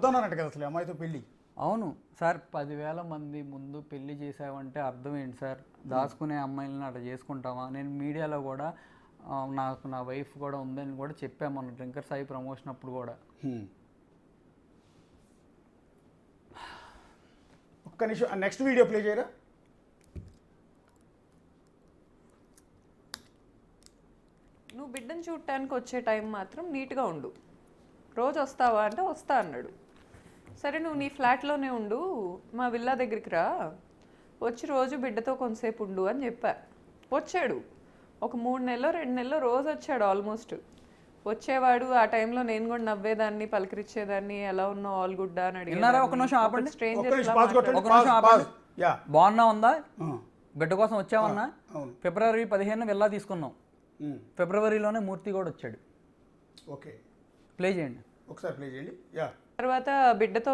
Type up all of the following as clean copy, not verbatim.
వద్దన్నారంట కదా అసలు అమ్మాయితో పెళ్ళి. అవును సార్, 10,000 మంది ముందు పెళ్లి చేసావంటే అర్థం ఏంటి సార్? దాచుకునే అమ్మాయిలను అట్లా చేసుకుంటావా? నేను మీడియాలో కూడా నాకు నా వైఫ్ కూడా ఉందని కూడా చెప్పాము మొన్న డ్రింకర్ సాయి ప్రమోషన్ అప్పుడు కూడా. ఒక్క నిమిషం, నెక్స్ట్ వీడియో ప్లే చేయరా. నువ్వు బిడ్డను చూడటానికి వచ్చే టైం మాత్రం నీట్గా ఉండు. రోజు వస్తావా అంటే వస్తా అన్నాడు. సరే నువ్వు నీ ఫ్లాట్లోనే ఉండు, మా విల్లా దగ్గరికి రా, వచ్చి రోజు బిడ్డతో కొంతసేపు ఉండు అని చెప్పా. వచ్చాడు. ఒక 3 నెలలో 2 నెలలో రోజు వచ్చాడు. ఆల్మోస్ట్ వచ్చేవాడు. ఆ టైంలో నేను కూడా నవ్వేదాన్ని, పలకరించేదాన్ని, ఎలా ఉన్నావు, ఆల్ గుడ్ అని బాగున్నా ఉందా, బిడ్డ కోసం వచ్చావన్నా. ఫిబ్రవరి 15 వెళ్ళా తీసుకున్నాం. ఫిబ్రవరిలోనే మూర్తి కూడా వచ్చాడు. ఓకే, ప్లే చేయండి ఒకసారి ప్లే చేయండి. తర్వాత బిడ్డతో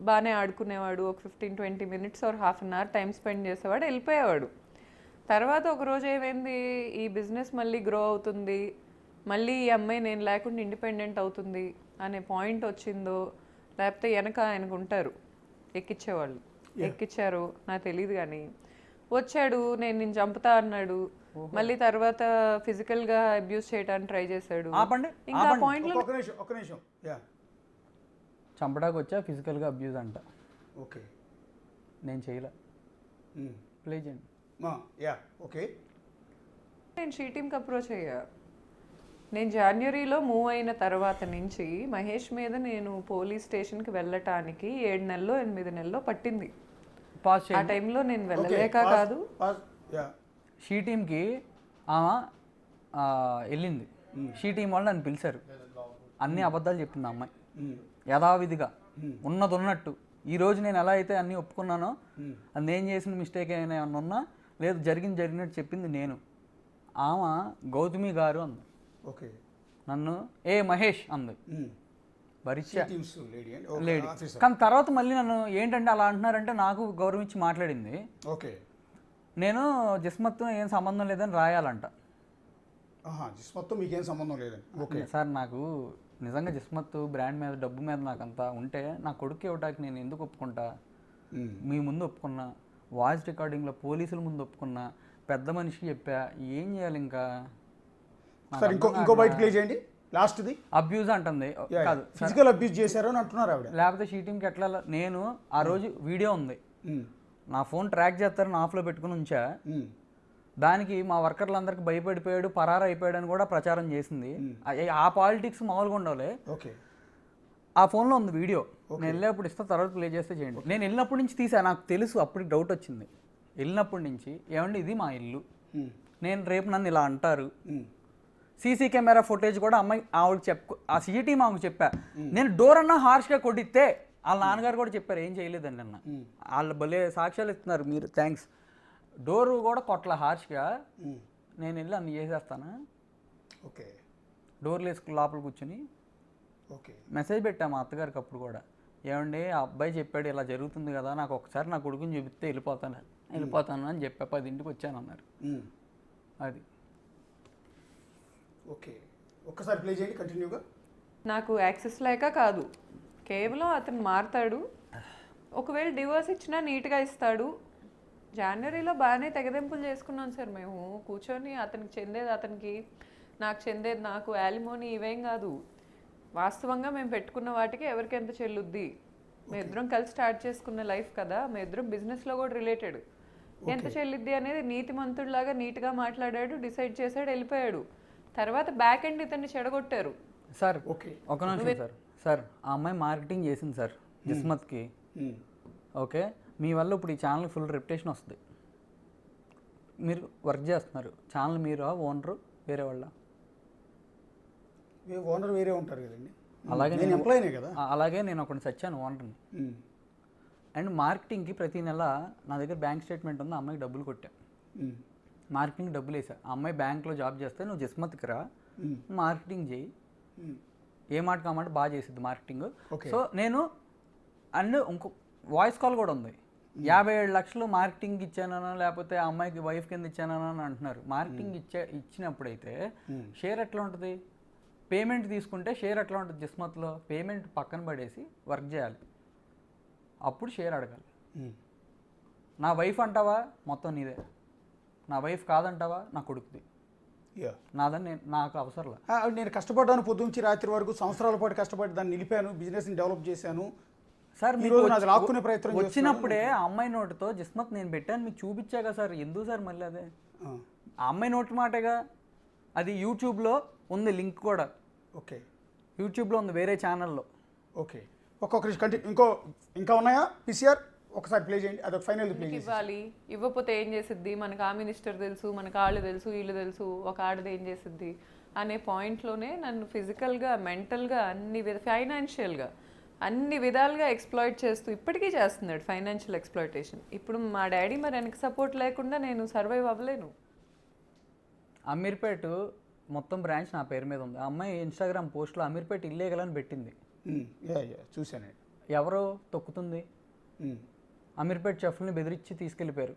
బాగానే ఆడుకునేవాడు. ఒక 15-20 minutes or half an hour time spend చేసేవాడు, వెళ్ళిపోయేవాడు. తర్వాత ఒకరోజు ఏమైంది, ఈ బిజినెస్ మళ్ళీ గ్రో అవుతుంది, మళ్ళీ ఈ అమ్మాయి నేను లేకుండా ఇండిపెండెంట్ అవుతుంది అనే పాయింట్ వచ్చిందో, లేకపోతే వెనక ఆయనకు ఉంటారు ఎక్కించేవాళ్ళు, ఎక్కించారు నాకు తెలియదు. కానీ వచ్చాడు, నేను చంపుతా అన్నాడు. మళ్ళీ తర్వాత ఫిజికల్ గా అబ్యూస్ చేయడానికి ట్రై చేశాడు. ఇంకా పాయింట్ లో చంపడానికి వచ్చా, ఫిజికల్ గా అబ్యూస్ అంట. ఓకే, నేను చేయలే. ప్లే చేయండి. ఓకే, నేను షీ టీమ్కి అప్రోచ్ అయ్యా. నేను జనవరిలో మూవ్ అయిన తర్వాత నుంచి మహేష్ మీద నేను పోలీస్ స్టేషన్కి వెళ్ళటానికి 7 నెలలో 8 నెలలో పట్టింది. ఆ టైంలో నేను వెళ్ళలేక కాదు. షీ టీమ్కి వెళ్ళింది. షీ టీం వాళ్ళు నన్ను పిలిచారు. అన్ని అబద్ధాలు చెప్పింది అమ్మాయి యథావిధిగా, ఉన్నది ఉన్నట్టు. ఈరోజు నేను ఎలా అయితే అన్నీ ఒప్పుకున్నానో, అది నేను చేసిన మిస్టేక్ ఏమైనా ఉన్నా లేదు, జరిగినట్టు చెప్పింది నేను. ఆమె గౌతమి గారు అంది. ఓకే, నన్ను ఏ మహేష్ అంది. భరిచ్చా లేడీ. కానీ తర్వాత మళ్ళీ నన్ను ఏంటంటే అలా అంటున్నారంటే నాకు గౌరవించి మాట్లాడింది. ఓకే, నేను జిస్మత్తో ఏం సంబంధం లేదని రాయాలంట. జిస్మత్తో మీకేం సంబంధం లేదని. ఓకే సార్, నాకు నిజంగా జిస్మత్ బ్రాండ్ మీద, డబ్బు మీద నాకు అంతా ఉంటే నా కొడుకు ఇవ్వడానికి నేను ఎందుకు ఒప్పుకుంటా? మీ ముందు ఒప్పుకున్నా, వాయిస్ రికార్డింగ్లో పోలీసుల ముందు ఒప్పుకున్నా, పెద్ద మనిషికి చెప్పా, ఏం చేయాలి ఇంకా? సార్ ఇంకో బయట ప్లే చేయండి. లాస్ట్ది అబ్యూజ్ అంటుంది. కాదు, ఫిజికల్ అబ్యూజ్ చేశారు అని అంటున్నారు ఆవిడ. లేకపోతే షీటింగ్కి ఎట్లా? నేను ఆ రోజు వీడియో ఉంది, నా ఫోన్ ట్రాక్ చేస్తారని ఆఫ్లో పెట్టుకుని ఉంచా. దానికి మా వర్కర్లందరికీ భయపడిపోయాడు, పరారు అయిపోయాడు అని కూడా ప్రచారం చేసింది. ఆ పాలిటిక్స్ మామూలుగా ఉండవులే. ఓకే, ఆ ఫోన్లో ఉంది వీడియో. నేను వెళ్ళేప్పుడు ఇస్తా, తర్వాత ప్లే చేస్తే చేయండి. నేను వెళ్ళినప్పటి నుంచి తీసా, నాకు తెలుసు. అప్పటికి డౌట్ వచ్చింది వెళ్ళినప్పటి నుంచి, ఏమండి ఇది మా ఇల్లు, నేను రేపు నన్ను ఇలా అంటారు. సీసీ కెమెరా ఫుటేజ్ కూడా అమ్మాయి ఆవిడకి ఆ సిటీ మాకు చెప్పా. నేను డోర్ అన్నా హార్ష్గా కొట్టిస్తే వాళ్ళ నాన్నగారు కూడా చెప్పారు ఏం చేయలేదండి అన్న. వాళ్ళు భలే సాక్ష్యాలు ఇస్తున్నారు, మీరు థ్యాంక్స్. డోరు కూడా కొట్ల హార్ష్గా, నేను వెళ్ళి అన్ని చేసేస్తాను. ఓకే, డోర్లు వేసుకుని లోపల కూర్చుని ఓకే మెసేజ్ పెట్టా మా అత్తగారికి అప్పుడు కూడా, ఏమండి ఆ అబ్బాయి చెప్పాడు ఇలా జరుగుతుంది కదా, నాకు ఒకసారి నా కొడుకుని చూపిస్తే వెళ్ళిపోతాను అని చెప్పా. 10ంటికి వచ్చాను అన్నారు. అది ఓకే, ఒక్కసారి ప్లే చేయండి కంటిన్యూగా. నాకు యాక్సెస్ లేక కాదు, కేవలం అతను మారుతాడు. ఒకవేళ డివోర్స్ ఇచ్చినా నీట్గా ఇస్తాడు. జనవరిలో బాగానే తెగదెంపులు చేసుకున్నాం సార్ మేము కూర్చొని. అతనికి చెందేది అతనికి, నాకు చెందేది నాకు. యాలిమోని ఇవేం కాదు. వాస్తవంగా మేము పెట్టుకున్న వాటికి ఎవరికి ఎంత చెల్లుద్ది. మేమిద్దరం కలిసి స్టార్ట్ చేసుకున్న లైఫ్ కదా, మేమిద్దరం బిజినెస్లో కూడా రిలేటెడ్. ఎంత చెల్లిద్ది అనేది నీతిమంతుడిలాగా నీట్గా మాట్లాడాడు, డిసైడ్ చేశాడు, వెళ్ళిపోయాడు. తర్వాత బ్యాక్ ఎండ్ ఇతన్ని చెడగొట్టారు. సార్ ఓకే, ఒక నిమిషం సార్. ఆ అమ్మాయి మార్కెటింగ్ చేసింది సార్ జిస్మత్కి. ఓకే, మీ వల్ల ఇప్పుడు ఈ ఛానల్ ఫుల్ రెప్యుటేషన్ వస్తుంది. మీరు వర్క్ చేస్తున్నారు, ఛానల్ మీరు ఓనరు వేరే వాళ్ళ? ఓనర్ వేరే ఉంటారు కదండి. అలాగే నేను ఎంప్లాయీనే కదా. అలాగే నేను ఒకటి చచ్చాను ఓనర్ని. అండ్ మార్కెటింగ్కి ప్రతి నెల నా దగ్గర బ్యాంక్ స్టేట్మెంట్ ఉంది, అమ్మాయికి డబ్బులు కొట్టా. మార్కెటింగ్ డబ్బులు వేసా. ఆ అమ్మాయి బ్యాంక్లో జాబ్ చేస్తే నువ్వు జిస్మత్కి రా, మార్కెటింగ్ చేయి, ఏ మాట కామాట బాగా చేసిద్ది మార్కెటింగ్. సో నేను అండ్ ఇంకో వాయిస్ కాల్ కూడా ఉంది. 57 లక్షలు మార్కెటింగ్ ఇచ్చానన్నా, లేకపోతే ఆ అమ్మాయికి వైఫ్ కింద ఇచ్చానన్నా అని అంటున్నారు. మార్కెటింగ్ ఇచ్చినప్పుడైతే షేర్ ఎట్లా ఉంటుంది? పేమెంట్ తీసుకుంటే షేర్ ఎట్లా ఉంటుంది జిస్మత్లో, పేమెంట్ పక్కన పడేసి వర్క్ చేయాలి, అప్పుడు షేర్ అడగాలి. నా వైఫ్ అంటావా మొత్తం నీదే, నా వైఫ్ కాదంటావా నా కొడుకుది, నాదని నాకు అవసరంలా. నేను కష్టపడ్డాను పొద్దుంచి రాత్రి వరకు, సంవత్సరాల పాటు కష్టపడి దాన్ని నిలిపాను, బిజినెస్ని డెవలప్ చేశాను సార్. ఈ రోజు నాది లాక్కునే ప్రయత్నం వచ్చినప్పుడే ఆ అమ్మాయి నోటితో జిస్మత్ నేను పెట్టాను మీకు చూపించాగా సార్, ఎందుకు సార్ మళ్ళీ అదే ఆ అమ్మాయి నోటి మాటగా. అది యూట్యూబ్లో ఉంది లింక్ కూడా, ఓకే యూట్యూబ్లో ఉంది వేరే ఛానల్లో. ఓకే ఒక్కొక్కరి కంటిన్యూ ఇంకా ఉన్నాయా పిసిఆర్ ఒకసారి ప్లే చేయండి, అదొక ఫైనల్ ప్లే చేయండి. ఇవ్వాలి, ఇవ్వకపోతే ఏం చేసిద్ది, మనకు ఆ మినిస్టర్ తెలుసు, మనకు వాళ్ళు తెలుసు, వీళ్ళు తెలుసు, ఒక ఆడది ఏం చేసిద్ది అనే పాయింట్లోనే నన్ను ఫిజికల్గా, మెంటల్గా, ఫైనాన్షియల్గా అన్ని విధాలుగా ఎక్స్ప్లాయిట్ చేస్తూ ఇప్పటికీ చేస్తున్నాడు ఫైనాన్షియల్ ఎక్స్ప్లాయిటేషన్. ఇప్పుడు మా డాడీ మరి వెనక సపోర్ట్ లేకుండా నేను సర్వైవ్ అవ్వలేను. అమీర్పేట మొత్తం బ్రాంచ్ నా పేరు మీద ఉంది. ఆ అమ్మాయి ఇన్స్టాగ్రామ్ పోస్ట్లో అమీర్పేట ఇల్లీగల్ అని పెట్టింది. చూశానండి. ఎవరో తొక్కుతుంది. అమీర్పేట చెఫ్ని బెదిరించి తీసుకెళ్ళిపోయారు.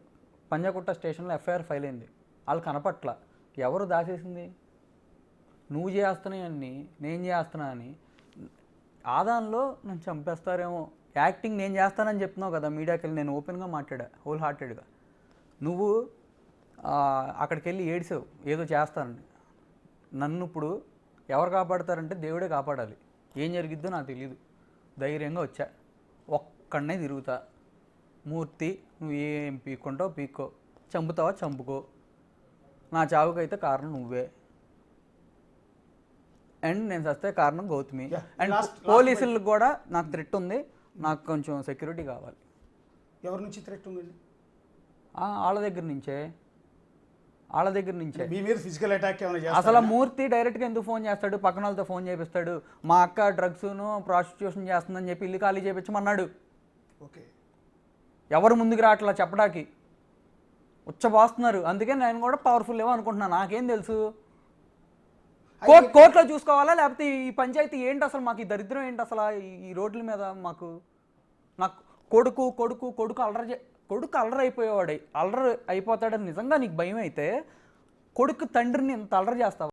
పంజాగుట్ట స్టేషన్లో ఎఫ్ఐఆర్ ఫైల్ అయింది. వాళ్ళు కనపట్ల ఎవరు దాచేసింది, నువ్వు చేస్తున్నాయని నేను చేస్తున్నా అని. ఆదాన్లో నన్ను చంపేస్తారేమో, యాక్టింగ్ నేను చేస్తానని చెప్తున్నావు కదా మీడియాకి వెళ్ళి. నేను ఓపెన్గా మాట్లాడా హోల్ హార్టెడ్గా. నువ్వు అక్కడికి వెళ్ళి ఏడిసావు ఏదో చేస్తానని. నన్ను ఇప్పుడు ఎవరు కాపాడతారంటే దేవుడే కాపాడాలి. ఏం జరిగిద్దో నాకు తెలియదు. ధైర్యంగా వచ్చా, ఒక్కడనే తిరుగుతా. మూర్తి నువ్వు ఏం పీక్కుంటావు పీక్కో, చంపుతావా చంపుకో, నా చావుకైతే కారణం నువ్వే, అండ్ నేను చస్తే కారణం గౌతమి. అండ్ పోలీసులకు కూడా నాకు థ్రెట్ ఉంది, నాకు కొంచెం సెక్యూరిటీ కావాలి. ఎవరి నుంచి థ్రెట్ ఉందండి? వాళ్ళ దగ్గర నుంచే మీ మీద ఫిజికల్ అటాక్ ఏమైనా? అసలు మూర్తి డైరెక్ట్గా ఎందుకు ఫోన్ చేస్తాడు, పక్కన వాళ్ళతో ఫోన్ చేపిస్తాడు. మా అక్క డ్రగ్స్ను ప్రాస్టిట్యూషన్ చేస్తుందని చెప్పి ఇల్లు ఖాళీ చేయించమన్నాడు. ఓకే, ఎవరు ముందుకు రావట్లా చెప్పడానికి, ఉచ్చబాస్తున్నారు. అందుకే నేను కూడా పవర్ఫుల్ ఏమో అనుకుంటున్నాను. నాకేం తెలుసు, కోర్టులో చూసుకోవాలా లేకపోతే ఈ పంచాయతీ ఏంటి అసలు, మాకు ఈ దరిద్రం ఏంటి అసలు ఈ రోడ్ల మీద. నాకు కొడుకు అల్లరి అయిపోయేవాడు, అల్లరి అయిపోతాడని నిజంగా నీకు భయం అయితే కొడుకు తండ్రిని ఇంత అల్లరి చేస్తావా?